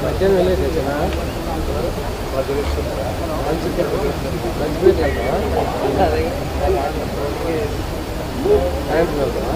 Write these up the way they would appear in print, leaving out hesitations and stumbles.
మధ్యాహ్నం వెళ్ళేది వచ్చినా లంచ్ బ్రేక్ వెళ్తావా సాయంత్రం వెళ్తావా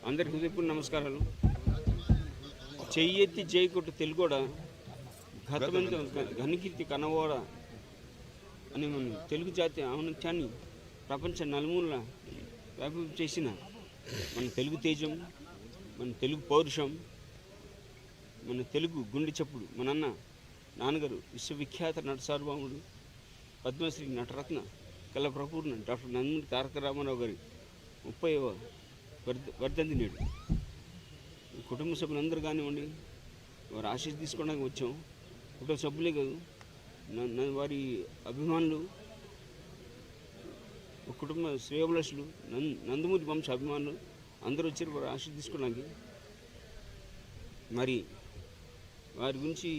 అందరికీ హృదయపూర్వక నమస్కారాలు. చెయ్యెత్తి జైకొట్టు తెలుగోడ గతమంది ఘనకీర్తి కనవోడ అని మన తెలుగు జాతి ఔన్నత్యాన్ని ప్రపంచ నలుమూలల వ్యాపింప చేసిన మన తెలుగు తేజం, మన తెలుగు పౌరుషం, మన తెలుగు గుండె చప్పుడు. మన నాన్నగారు విశ్వవిఖ్యాత నట సార్వభౌముడు, పద్మశ్రీ నటరత్న కళాప్రపూర్ణ డాక్టర్ నందమూరి తారక రామారావు గారి 30వ వర్ధంతి నేడు. కుటుంబ సభ్యులందరూ కానివ్వండి, వారి ఆశీస్సు తీసుకోవడానికి వచ్చాం. కుటుంబ సభ్యులే కాదు, వారి అభిమానులు, కుటుంబ శ్రేయోభిలాషులు, నందమూరి వంశ అభిమానులు అందరూ వచ్చారు వారి ఆశీస్సు తీసుకోవడానికి. మరి వారి గురించి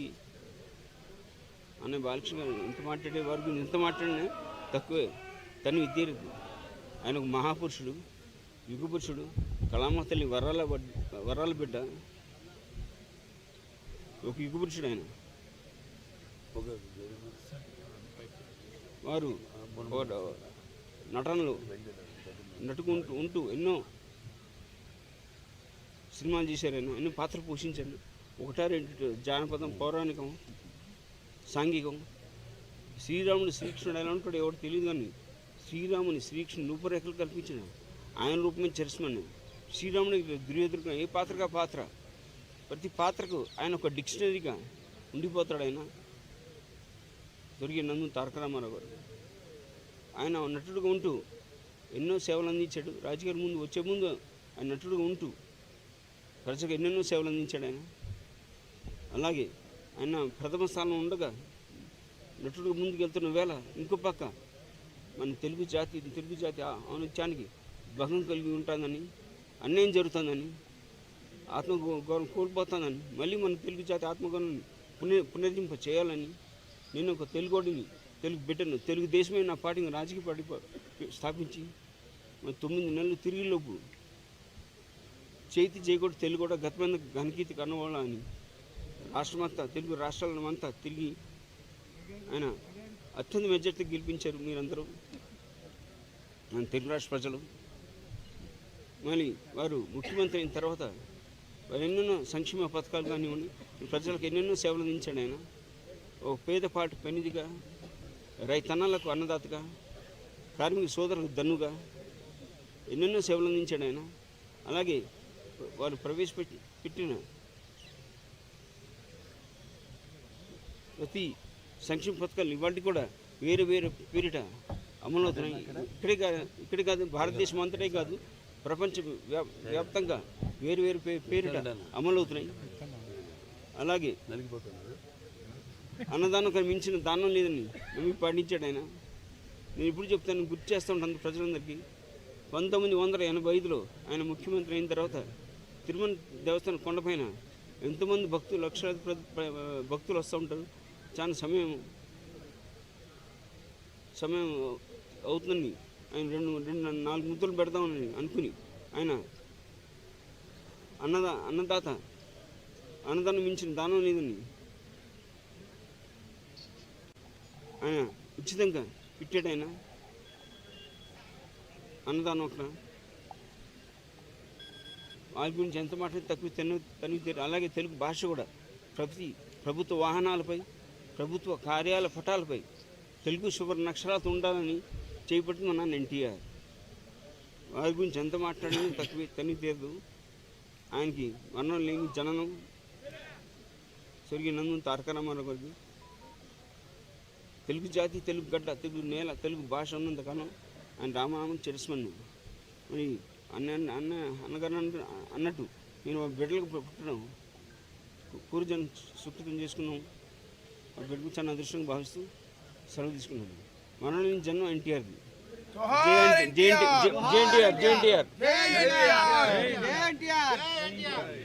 అనే బాలకృష్ణ గారు ఎంత మాట్లాడే, వారి గురించి ఎంత మాట్లాడినా తక్కువే. తను విద్యార్థి, ఆయన ఒక మహాపురుషుడు, యుగపురుషుడు, కళామ తల్లి వరాల బిడ్డ, ఒక యుగపురుషుడు ఆయన. వారు నటనలో ఉంటూ ఎన్నో సినిమాలు చేశారు, ఆయన ఎన్నో పాత్రలు పోషించారు. ఒకటా రెండు జానపదం, పౌరాణికం, సాంఘికం. శ్రీరాముడు శ్రీకృష్ణుడు ఎలా ఉంటాడు ఎవరు తెలియదు, కానీ శ్రీకృష్ణుడు రూపురేఖలు కల్పించాడు. ఆయన రూపమే చరిస్మని. శ్రీరాముడికి దుర్యోధనుడు ఏ పాత్రగా పాత్ర, ప్రతి పాత్రకు ఆయన ఒక డిక్షనరీగా ఉండిపోతాడు. ఆయన దొరికే నందమూరి తారక రామారావు గారు. ఆయన నటుడుగా ఉంటూ ఎన్నో సేవలు అందించాడు. రాజకీయాల ముందు వచ్చే ముందు ఆయన నటుడుగా ఉంటూ ప్రజలకు ఎన్నెన్నో సేవలు అందించాడు ఆయన. అలాగే ఆయన ప్రథమ స్థానం ఉండగా నటుడుగా ముందుకు వెళ్తున్న వేళ ఇంకో పక్క మన తెలుగు జాతి ఔన్నత్యానికి భంగం కలిగి ఉంటుందని, అన్యాయం జరుగుతుందని, ఆత్మగౌరవం కోల్పోతుందని, మళ్ళీ మన తెలుగు జాతి ఆత్మగౌరవాన్ని పునర్జింప చేయాలని నేను ఒక తెలుగోడిని, తెలుగు బిడ్డను, తెలుగు దేశమే నా పార్టీని రాజకీయ పార్టీ స్థాపించి 9 నెలలు తిరిగిలోపు చేయకూడదు తెలుగు కూడా గతమైన ఘనకీర్తి కన్నవాళ్ళ అని రాష్ట్రమంతా, తెలుగు రాష్ట్రాలమంతా తిరిగి ఆయన అత్యంత మెజార్టీ గెలిపించారు మీరందరూ, మన తెలుగు రాష్ట్ర ప్రజలు. మళ్ళీ వారు ముఖ్యమంత్రి అయిన తర్వాత వారు ఎన్నెన్నో సంక్షేమ పథకాలు కానివ్వండి, ప్రజలకు ఎన్నెన్నో సేవలు అందించాడు ఆయన. ఒక పేదపాటి పెనిదిగా, రైతన్నలకు అన్నదాతగా, కార్మిక సోదరులకు దన్నుగా ఎన్నెన్నో సేవలు అందించాడు ఆయన. అలాగే వారు ప్రవేశపెట్టిన ప్రతి సంక్షేమ పథకాలు ఇవాటి కూడా వేరే పేరిట అమలవుతున్నాయి. ఇక్కడే కాదు, భారతదేశం అంతటే కాదు, ప్రపంచ వ్యాప్తంగా వేరు పేరిట అమలవుతున్నాయి. అలాగే అన్నదానం మించిన దానం లేదని నమ్మి పాటించాడు ఆయన. నేను ఇప్పుడు చెప్తాను, గుర్తు చేస్తూ ఉంటాను ప్రజలందరికీ. 1985లో ఆయన ముఖ్యమంత్రి అయిన తర్వాత తిరుమల దేవస్థానం కొండపైన ఎంతోమంది భక్తులు, లక్షలాది భక్తులు వస్తూ ఉంటారు. చాలా సమయం అవుతుందని ఆయన 4 ముద్దలు పెడదామని అనుకుని ఆయన అన్నదానం మించిన దానం లేదని ఆయన ఉచితంగా పెట్టాడు. ఆయన అన్నదానం అక్కడ వాళ్ళ గురించి ఎంత మాట్లాడితే తనివి. అలాగే తెలుగు భాష కూడా ప్రతి ప్రభుత్వ వాహనాలపై, ప్రభుత్వ కార్యాలయ పటాలపై తెలుగు సువర్ణ అక్షరాలతో ఉండాలని చేపట్టిన నాన్న ఎన్టీఆర్. వారి గురించి ఎంత మాట్లాడినా తనివి తీరదు. ఆయనకి వర్ణం లేని జననం స్వర్గీయ నందమూరి తారక రామారావు గారికి తెలుగు జాతి, తెలుగు గడ్డ, తెలుగు నేల, తెలుగు భాష ఉన్నంతకాలం ఆయన రామనామం చిరస్మరణీయం. మరి అన్నగారు అన్నట్టు నేను బిడ్డలకు పుట్టడం పూర్వజన్ సుకృతం చేసుకున్నాం. ఆ బిడ్డకు చాలా అదృష్టంగా భావిస్తూ సెలవు తీసుకున్నాను. మనలో జన్మ ఎన్టీఆర్ది. జేఎన్టీఆర్.